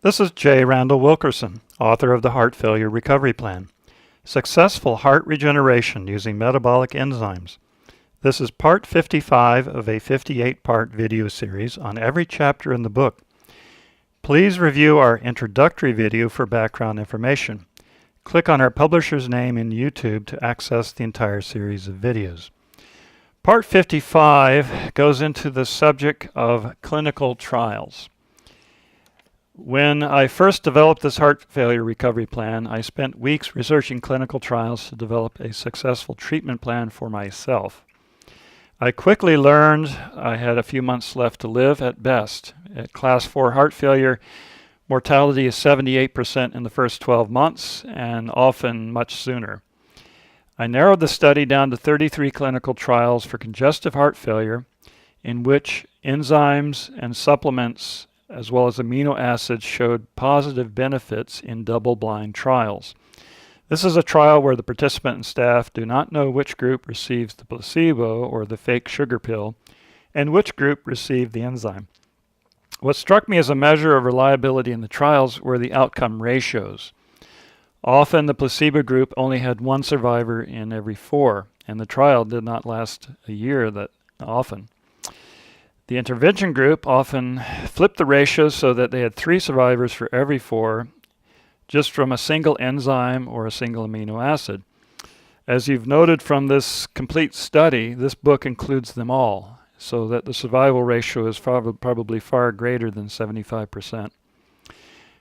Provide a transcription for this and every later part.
This is J. Randall Wilkerson, author of the Heart Failure Recovery Plan, Successful Heart Regeneration Using Metabolic Enzymes. This is part 55 of a 58-part video series on every chapter in the book. Please review our introductory video for background information. Click on our publisher's name in YouTube to access the entire series of videos. Part 55 goes into the subject of clinical trials. When I first developed this heart failure recovery plan, I spent weeks researching clinical trials to develop a successful treatment plan for myself. I quickly learned I had a few months left to live at best. At class 4 heart failure, mortality is 78% in the first 12 months and often much sooner. I narrowed the study down to 33 clinical trials for congestive heart failure in which enzymes and supplements as well as amino acids showed positive benefits in double-blind trials. This is a trial where the participant and staff do not know which group receives the placebo or the fake sugar pill and which group received the enzyme. What struck me as a measure of reliability in the trials were the outcome ratios. Often the placebo group only had one survivor in every 4, and the trial did not last a year that often. The intervention group often flipped the ratios so that they had 3 survivors for every 4, just from a single enzyme or a single amino acid. As you've noted from this complete study, this book includes them all, so that the survival ratio is probably far greater than 75%.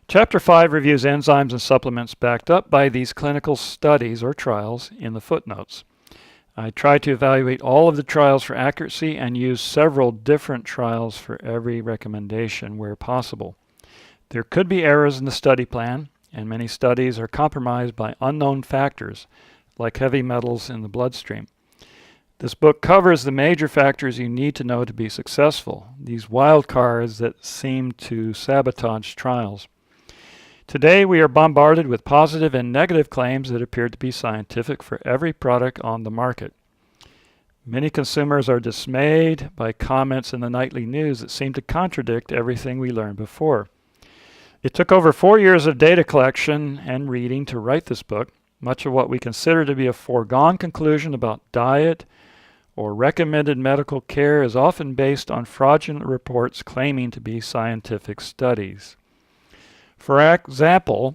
Chapter 5 reviews enzymes and supplements backed up by these clinical studies or trials in the footnotes. I try to evaluate all of the trials for accuracy and use several different trials for every recommendation where possible. There could be errors in the study plan, and many studies are compromised by unknown factors like heavy metals in the bloodstream. This book covers the major factors you need to know to be successful, these wild cards that seem to sabotage trials. Today we are bombarded with positive and negative claims that appear to be scientific for every product on the market. Many consumers are dismayed by comments in the nightly news that seem to contradict everything we learned before. It took over 4 years of data collection and reading to write this book. Much of what we consider to be a foregone conclusion about diet or recommended medical care is often based on fraudulent reports claiming to be scientific studies. For example,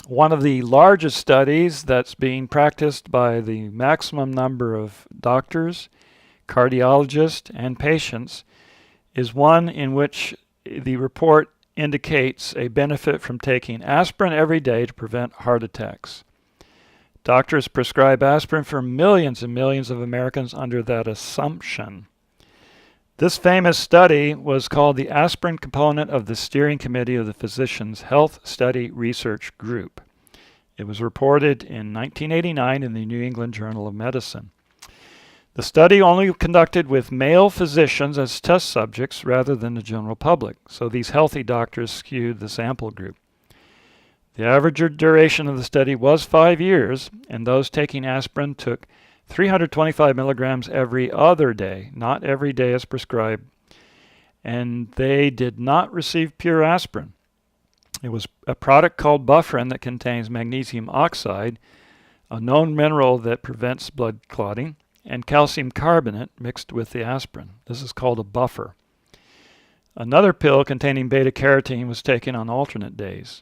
one of the largest studies that's being practiced by the maximum number of doctors, cardiologists, and patients is one in which the report indicates a benefit from taking aspirin every day to prevent heart attacks. Doctors prescribe aspirin for millions and millions of Americans under that assumption. This famous study was called the aspirin component of the steering committee of the Physicians' Health Study Research Group. It was reported in 1989 in the New England Journal of Medicine. The study only conducted with male physicians as test subjects rather than the general public, so these healthy doctors skewed the sample group. The average duration of the study was 5 years, and those taking aspirin took 325 milligrams every other day, not every day as prescribed, and they did not receive pure aspirin. It was a product called Bufferin that contains magnesium oxide, a known mineral that prevents blood clotting, and calcium carbonate mixed with the aspirin. This is called a buffer. Another pill containing beta-carotene was taken on alternate days.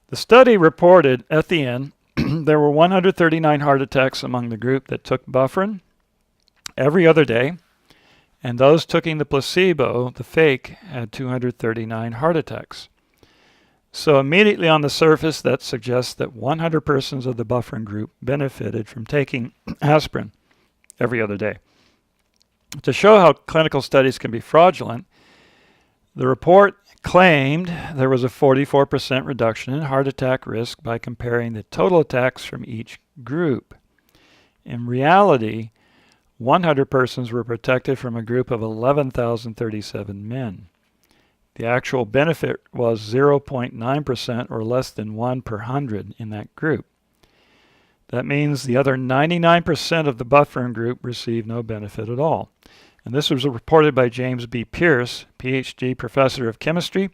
The study reported at the end there were 139 heart attacks among the group that took Bufferin every other day, and those taking the placebo, the fake, had 239 heart attacks. So immediately on the surface, that suggests that 100 persons of the Bufferin group benefited from taking aspirin every other day. To show how clinical studies can be fraudulent, the report claimed there was a 44% reduction in heart attack risk by comparing the total attacks from each group. In reality, 100 persons were protected from a group of 11,037 men. The actual benefit was 0.9% or less than 1 per 100 in that group. That means the other 99% of the Bufferin group received no benefit at all. And this was reported by James B. Pierce, PhD professor of chemistry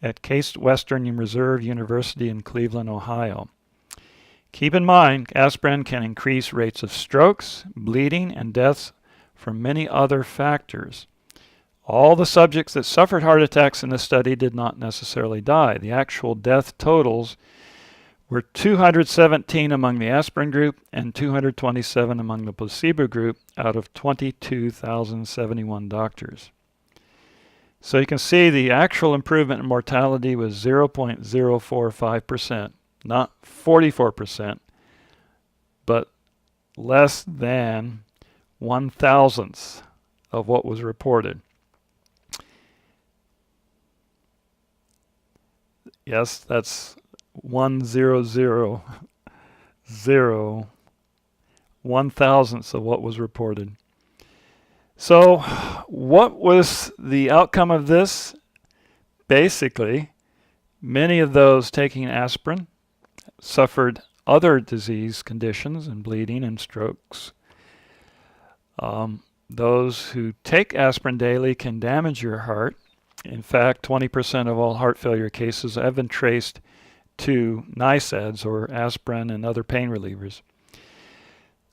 at Case Western Reserve University in Cleveland, Ohio. Keep in mind, aspirin can increase rates of strokes, bleeding, and deaths from many other factors. All the subjects that suffered heart attacks in the study did not necessarily die. The actual death totals were 217 among the aspirin group and 227 among the placebo group out of 22,071 doctors. So you can see the actual improvement in mortality was 0.045%, not 44%, but less than 1,000th of what was reported. Yes, that's 1,000, 1,000th of what was reported. So what was the outcome of this? Basically, many of those taking aspirin suffered other disease conditions and bleeding and strokes. Those who take aspirin daily can damage your heart. In fact, 20% of all heart failure cases have been traced to NSAIDs or aspirin and other pain relievers.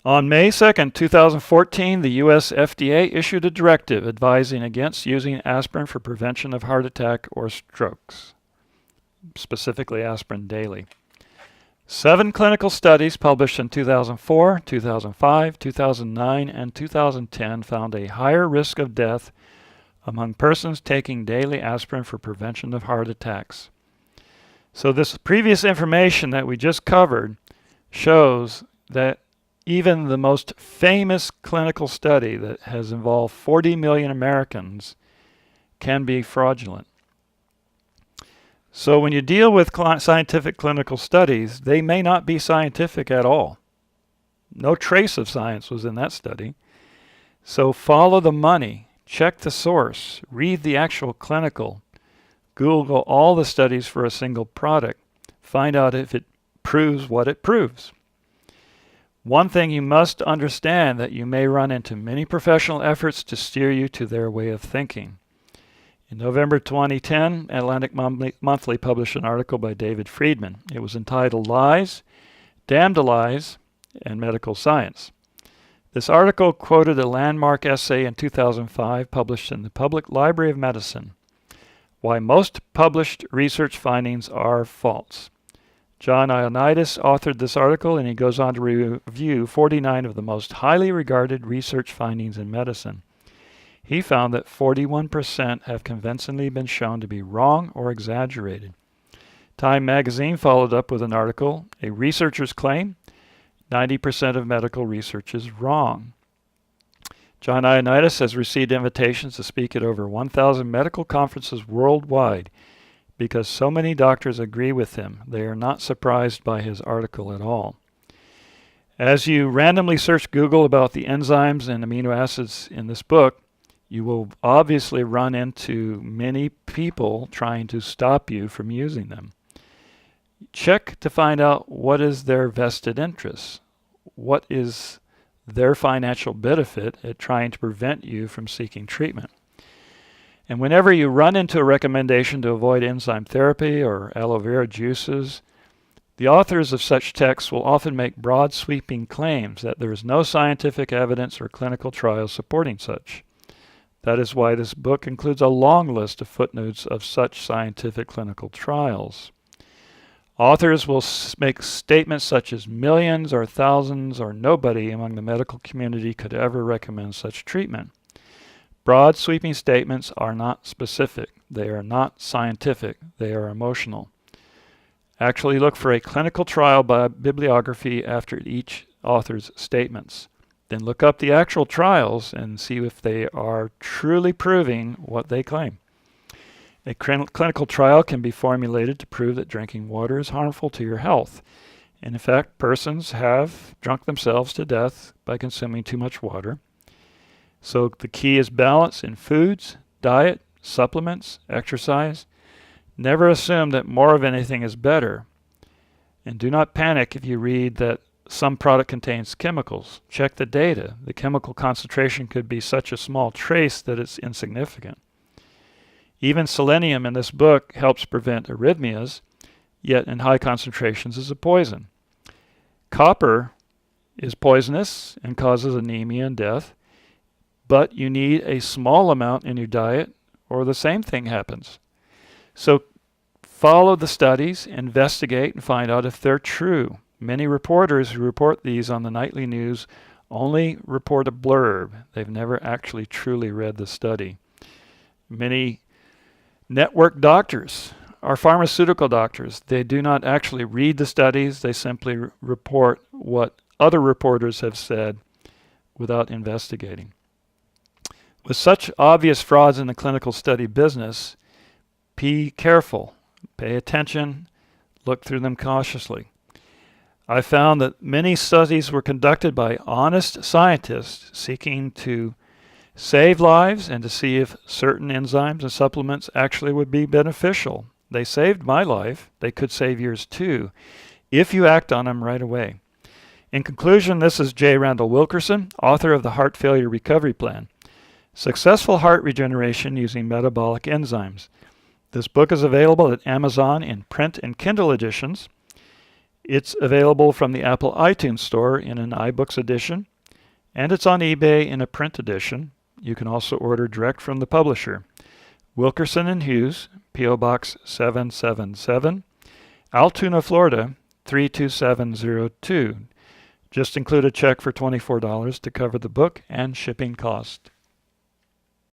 On May 2nd, 2014, the U.S. FDA issued a directive advising against using aspirin for prevention of heart attack or strokes, specifically aspirin daily. 7 clinical studies published in 2004, 2005, 2009, and 2010 found a higher risk of death among persons taking daily aspirin for prevention of heart attacks. So this previous information that we just covered shows that even the most famous clinical study that has involved 40 million Americans can be fraudulent. So when you deal with scientific clinical studies, they may not be scientific at all. No trace of science was in that study. So follow the money. Check the source, read the actual clinical, Google all the studies for a single product, find out if it proves what it proves. One thing you must understand that you may run into many professional efforts to steer you to their way of thinking. In November 2010, Atlantic Monthly published an article by David Friedman. It was entitled Lies, Damn to Lies, and Medical Science. This article quoted a landmark essay in 2005 published in the Public Library of Medicine, Why Most Published Research Findings Are False. John Ioannidis authored this article, and he goes on to review 49 of the most highly regarded research findings in medicine. He found that 41% have convincingly been shown to be wrong or exaggerated. Time magazine followed up with an article, A Researcher's Claim, 90% of medical research is wrong. John Ioannidis has received invitations to speak at over 1,000 medical conferences worldwide because so many doctors agree with him. They are not surprised by his article at all. As you randomly search Google about the enzymes and amino acids in this book, you will obviously run into many people trying to stop you from using them. Check to find out what is their vested interest. What is their financial benefit at trying to prevent you from seeking treatment? And whenever you run into a recommendation to avoid enzyme therapy or aloe vera juices, the authors of such texts will often make broad sweeping claims that there is no scientific evidence or clinical trials supporting such. That is why this book includes a long list of footnotes of such scientific clinical trials. Authors will make statements such as millions or thousands or nobody among the medical community could ever recommend such treatment. Broad sweeping statements are not specific. They are not scientific. They are emotional. Actually look for a clinical trial bibliography after each author's statements. Then look up the actual trials and see if they are truly proving what they claim. A clinical trial can be formulated to prove that drinking water is harmful to your health. And in fact, persons have drunk themselves to death by consuming too much water. So the key is balance in foods, diet, supplements, exercise. Never assume that more of anything is better. And do not panic if you read that some product contains chemicals. Check the data. The chemical concentration could be such a small trace that it's insignificant. Even selenium in this book helps prevent arrhythmias, yet in high concentrations is a poison. Copper is poisonous and causes anemia and death, but you need a small amount in your diet or the same thing happens. So follow the studies, investigate, and find out if they're true. Many reporters who report these on the nightly news only report a blurb. They've never actually truly read the study. Many network doctors are pharmaceutical doctors. They do not actually read the studies. They simply report what other reporters have said without investigating. With such obvious frauds in the clinical study business, be careful, pay attention, look through them cautiously. I found that many studies were conducted by honest scientists seeking to save lives and to see if certain enzymes and supplements actually would be beneficial. They saved my life. They could save yours too, if you act on them right away. In conclusion, this is J. Randall Wilkerson, author of the Heart Failure Recovery Plan. Successful heart regeneration using metabolic enzymes. This book is available at Amazon in print and Kindle editions. It's available from the Apple iTunes Store in an iBooks edition, and it's on eBay in a print edition. You can also order direct from the publisher. Wilkerson and Hughes, P.O. Box 777, Altoona, Florida 32702. Just include a check for $24 to cover the book and shipping cost.